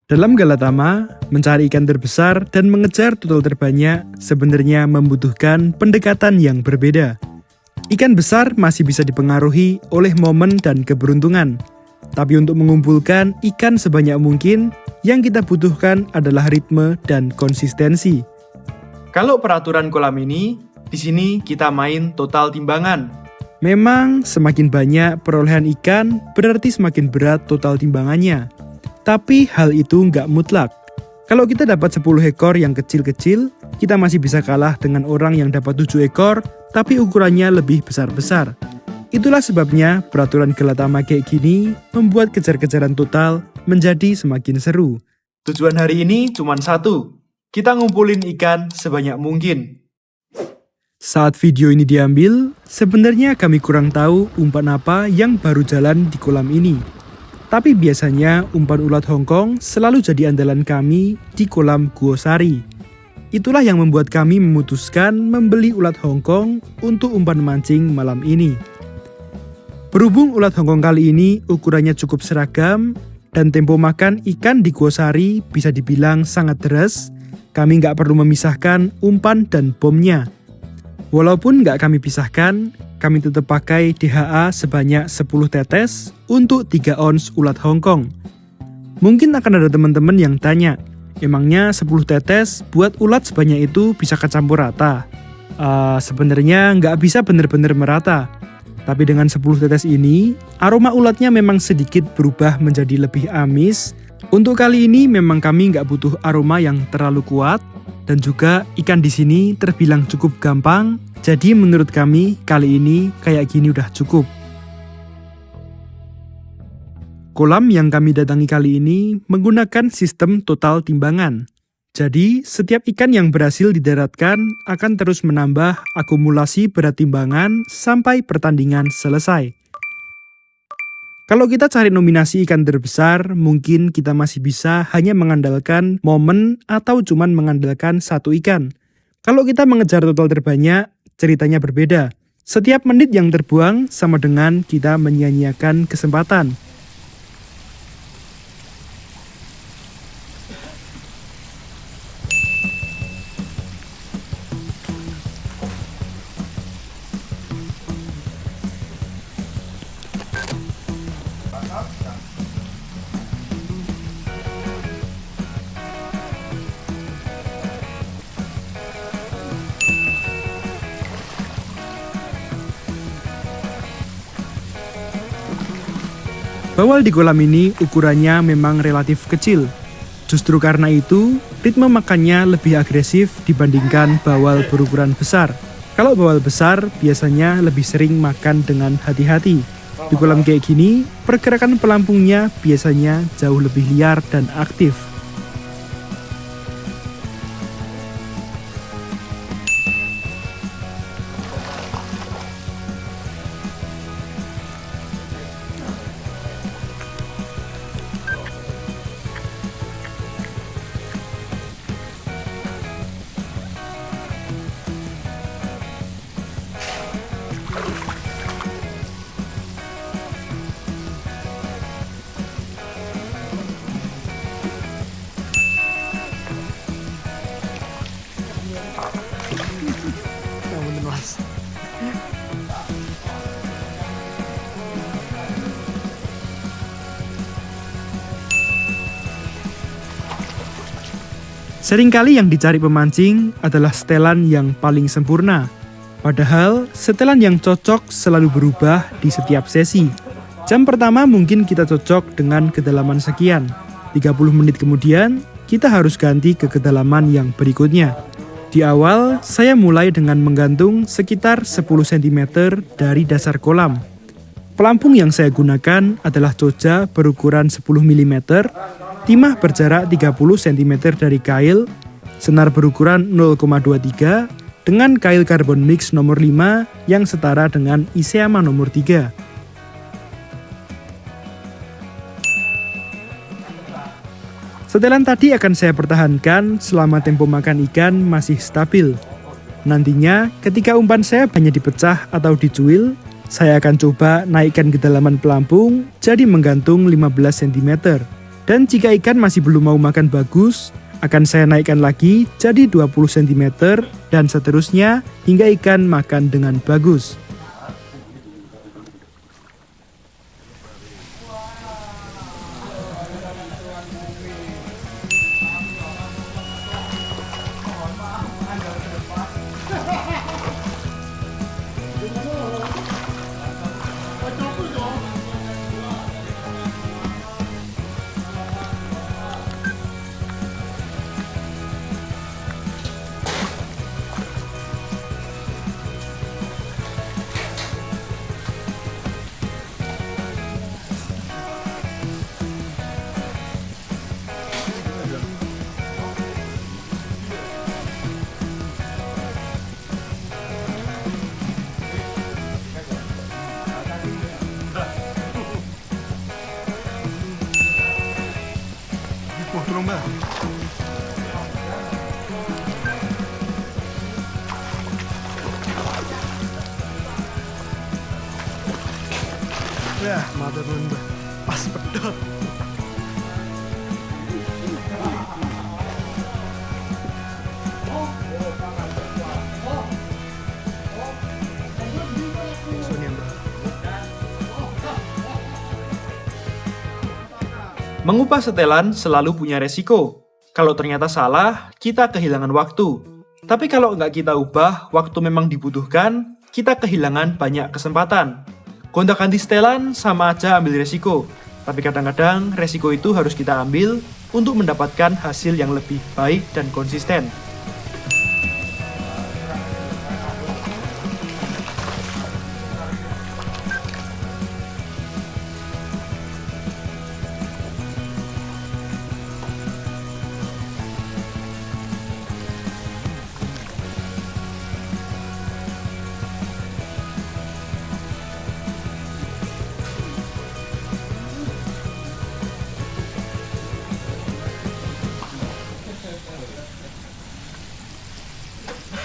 Dalam Galatama, mencari ikan terbesar dan mengejar total terbanyak sebenarnya membutuhkan pendekatan yang berbeda. Ikan besar masih bisa dipengaruhi oleh momen dan keberuntungan. Tapi untuk mengumpulkan ikan sebanyak mungkin, yang kita butuhkan adalah ritme dan konsistensi. Kalau peraturan kolam ini, di sini kita main total timbangan. Memang semakin banyak perolehan ikan, berarti semakin berat total timbangannya. Tapi hal itu nggak mutlak. Kalau kita dapat 10 ekor yang kecil-kecil, kita masih bisa kalah dengan orang yang dapat 7 ekor, tapi ukurannya lebih besar-besar. Itulah sebabnya peraturan Galatama kayak gini membuat kejar-kejaran total menjadi semakin seru. Tujuan hari ini cuma satu, kita ngumpulin ikan sebanyak mungkin. Saat video ini diambil, sebenarnya kami kurang tahu umpan apa yang baru jalan di kolam ini. Tapi biasanya umpan ulat Hongkong selalu jadi andalan kami di kolam Guosari. Itulah yang membuat kami memutuskan membeli ulat Hongkong untuk umpan mancing malam ini. Berhubung ulat Hongkong kali ini ukurannya cukup seragam dan tempo makan ikan di Guosari bisa dibilang sangat deras, kami nggak perlu memisahkan umpan dan bomnya. Walaupun nggak kami pisahkan, kami tetap pakai DHA sebanyak 10 tetes untuk 3 ons ulat Hongkong. Mungkin akan ada teman-teman yang tanya, emangnya 10 tetes buat ulat sebanyak itu bisa kecampur rata? Sebenarnya nggak bisa benar-benar merata. Tapi dengan 10 tetes ini, aroma ulatnya memang sedikit berubah menjadi lebih amis. Untuk kali ini memang kami nggak butuh aroma yang terlalu kuat, dan juga ikan di sini terbilang cukup gampang. Jadi menurut kami kali ini kayak gini udah cukup. Kolam yang kami datangi kali ini menggunakan sistem total timbangan. Jadi setiap ikan yang berhasil didaratkan akan terus menambah akumulasi berat timbangan sampai pertandingan selesai. Kalau kita cari nominasi ikan terbesar, mungkin kita masih bisa hanya mengandalkan momen atau cuman mengandalkan satu ikan. Kalau kita mengejar total terbanyak, ceritanya berbeda. Setiap menit yang terbuang sama dengan kita menyia-nyiakan kesempatan. Bawal di kolam ini ukurannya memang relatif kecil. Justru karena itu, ritme makannya lebih agresif dibandingkan bawal berukuran besar. Kalau bawal besar, biasanya lebih sering makan dengan hati-hati. Di kolam kayak gini, pergerakan pelampungnya biasanya jauh lebih liar dan aktif. Seringkali yang dicari pemancing adalah setelan yang paling sempurna. Padahal, setelan yang cocok selalu berubah di setiap sesi. Jam pertama mungkin kita cocok dengan kedalaman sekian. 30 menit kemudian, kita harus ganti ke kedalaman yang berikutnya. Di awal, saya mulai dengan menggantung sekitar 10 cm dari dasar kolam. Pelampung yang saya gunakan adalah coja berukuran 10 mm, timah berjarak 30 cm dari kail, senar berukuran 0,23 dengan kail karbon mix nomor 5 yang setara dengan Iseama nomor 3. Setelan tadi akan saya pertahankan selama tempo makan ikan masih stabil. Nantinya ketika umpan saya banyak dipecah atau dicuil, saya akan coba naikkan kedalaman pelampung jadi menggantung 15 cm. Dan jika ikan masih belum mau makan bagus, akan saya naikkan lagi jadi 20 cm dan seterusnya hingga ikan makan dengan bagus. Ya, mata Mbah. Pas pedot. Mengupah setelan selalu punya resiko. Kalau ternyata salah, kita kehilangan waktu. Tapi kalau nggak kita ubah, waktu memang dibutuhkan, kita kehilangan banyak kesempatan. Gonta-ganti setelan sama aja ambil resiko. Tapi kadang-kadang resiko itu harus kita ambil untuk mendapatkan hasil yang lebih baik dan konsisten.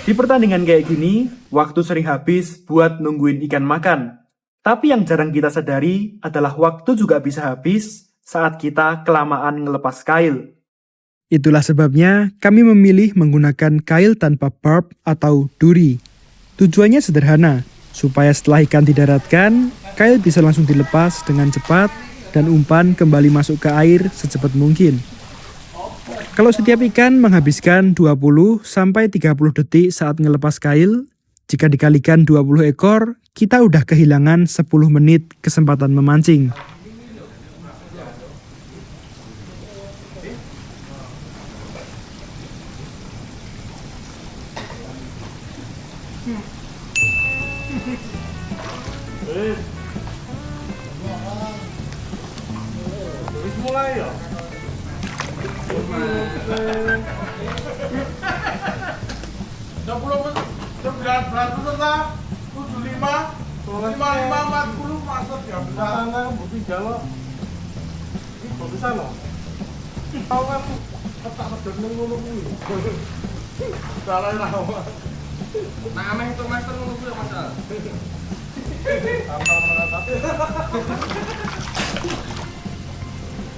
Di pertandingan kayak gini, waktu sering habis buat nungguin ikan makan. Tapi yang jarang kita sadari adalah waktu juga bisa habis saat kita kelamaan ngelepas kail. Itulah sebabnya kami memilih menggunakan kail tanpa barb atau duri. Tujuannya sederhana, supaya setelah ikan didaratkan, kail bisa langsung dilepas dengan cepat dan umpan kembali masuk ke air secepat mungkin. Kalau setiap ikan menghabiskan 20-30 detik saat ngelepas kail, jika dikalikan 20 ekor, kita udah kehilangan 10 menit kesempatan memancing. Mulai ya.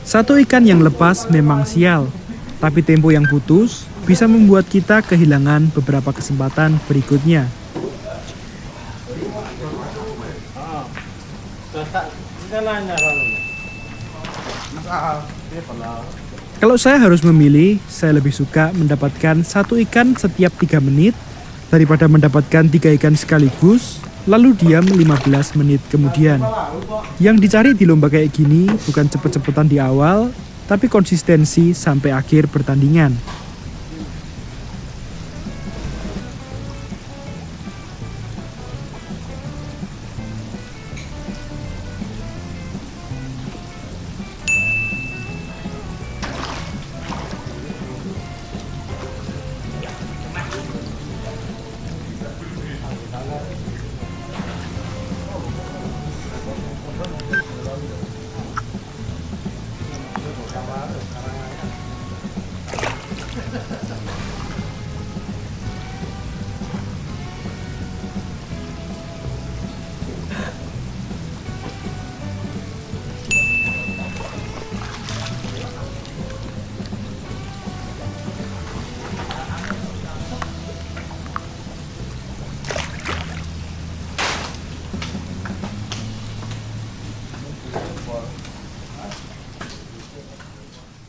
Satu ikan yang lepas memang sial, tapi tempo yang putus bisa membuat kita kehilangan beberapa kesempatan berikutnya. Kalau saya harus memilih, saya lebih suka mendapatkan satu ikan setiap 3 menit daripada mendapatkan 3 ikan sekaligus lalu diam 15 menit kemudian. Yang dicari di lomba kayak gini bukan cepet-cepetan di awal, tapi konsistensi sampai akhir pertandingan.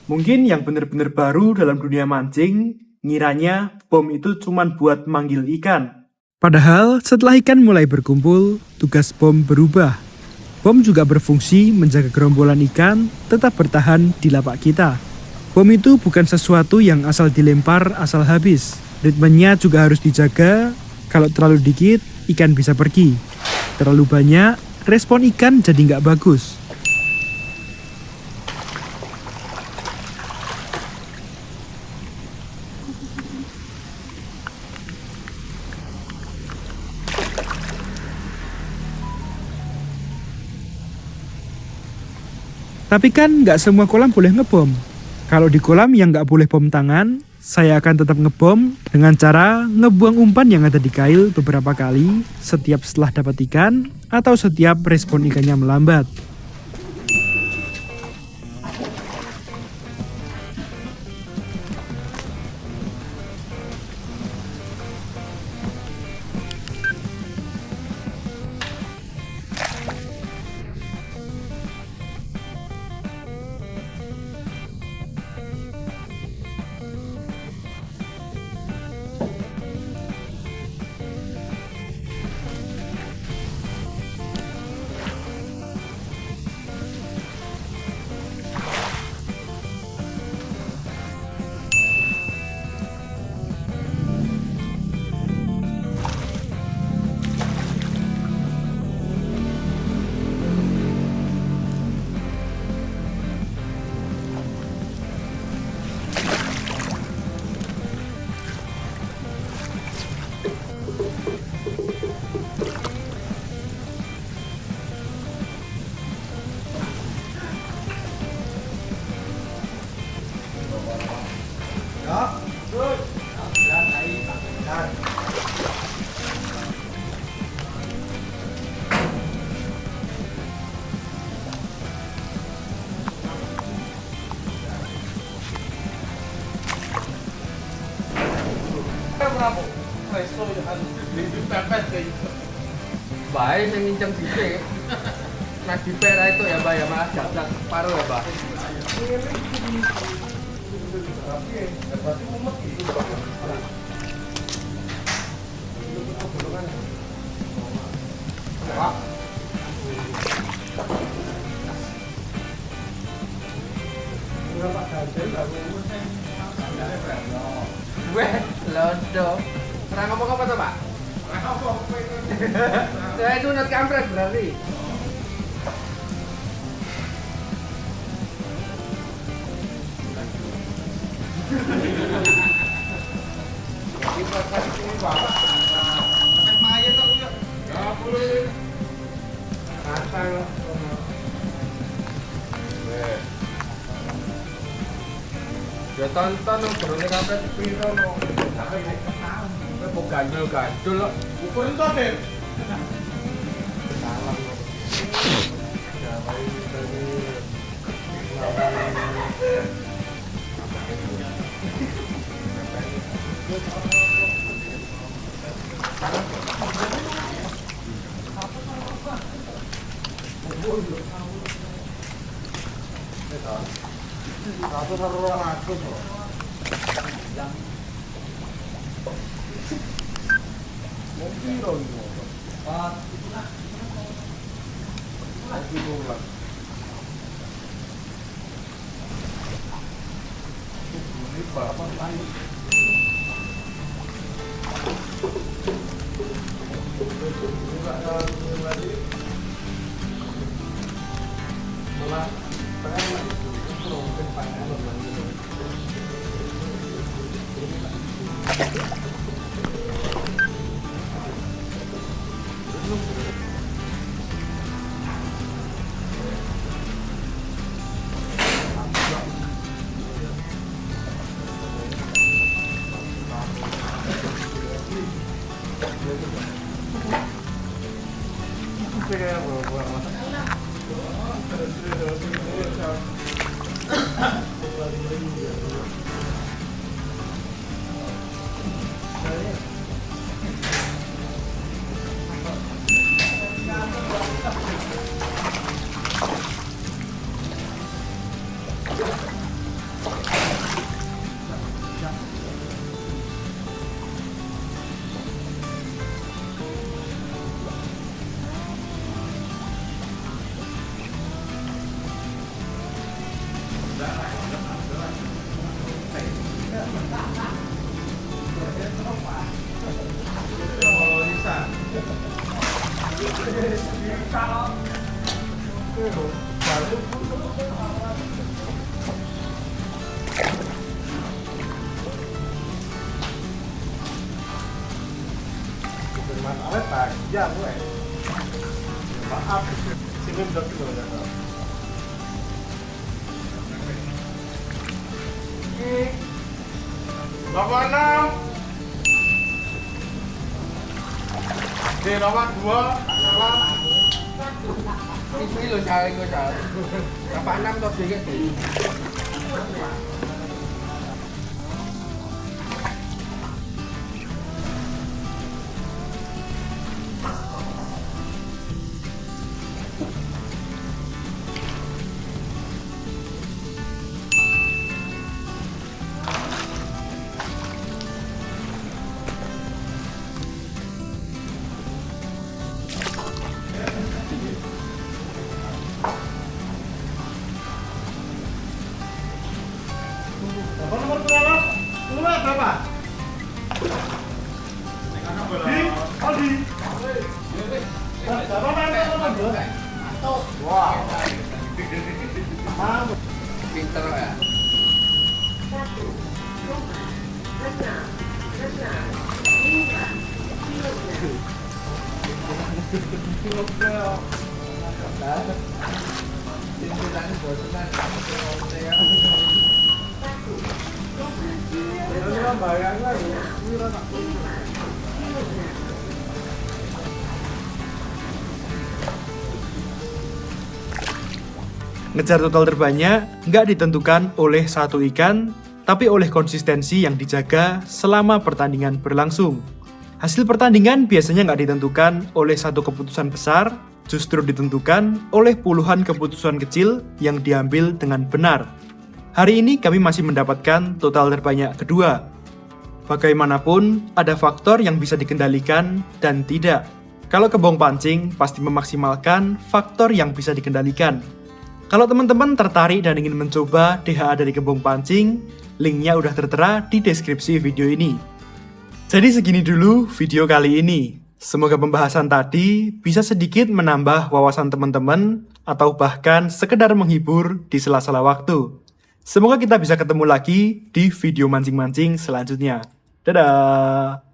Mungkin yang bener-bener baru dalam dunia mancing, ngiranya bom itu cuman buat manggil ikan. Padahal setelah ikan mulai berkumpul, tugas bom berubah. Bom juga berfungsi menjaga gerombolan ikan tetap bertahan di lapak kita. Bom itu bukan sesuatu yang asal dilempar asal habis. Ritmenya juga harus dijaga. Kalau terlalu dikit, ikan bisa pergi. Terlalu banyak, respon ikan jadi nggak bagus. Tapi kan nggak semua kolam boleh ngebom. Kalau di kolam yang nggak boleh bom tangan, saya akan tetap ngebom dengan cara ngebuang umpan yang ada di kail beberapa kali setiap setelah dapat ikan atau setiap respon ikannya melambat. Baik, saya ngincang sipek. Mas sipek lah itu ya, Mbak ya, Mas. Jatah separuh ya, Mbak. Weh, lodo. Serang ngomong apa tuh, Pak? Saya itu nut kampret berarti. Ya tonton dong, burungnya kampret piro no. Mau gandul-gandul loh. Ukurin tuh, Den. Awet panjang gue. Maaf, sini udah dulu ya. Nomor 6. Di nomor 2 adalah Ini lo cari gue cari. Bapak 6 tuh sedikit. nomor berapa? Berapa? Di, Aldi. Wah. Pinter ya. Ngejar total terbanyak nggak ditentukan oleh satu ikan, tapi oleh konsistensi yang dijaga selama pertandingan berlangsung. Hasil pertandingan biasanya nggak ditentukan oleh satu keputusan besar, justru ditentukan oleh puluhan keputusan kecil yang diambil dengan benar. Hari ini kami masih mendapatkan total terbanyak kedua. Bagaimanapun, ada faktor yang bisa dikendalikan dan tidak. Kalau kebong pancing, pasti memaksimalkan faktor yang bisa dikendalikan. Kalau teman-teman tertarik dan ingin mencoba DHA dari kebong pancing, linknya udah tertera di deskripsi video ini. Jadi segini dulu video kali ini. Semoga pembahasan tadi bisa sedikit menambah wawasan teman-teman atau bahkan sekedar menghibur di sela-sela waktu. Semoga kita bisa ketemu lagi di video mancing-mancing selanjutnya. Dadah!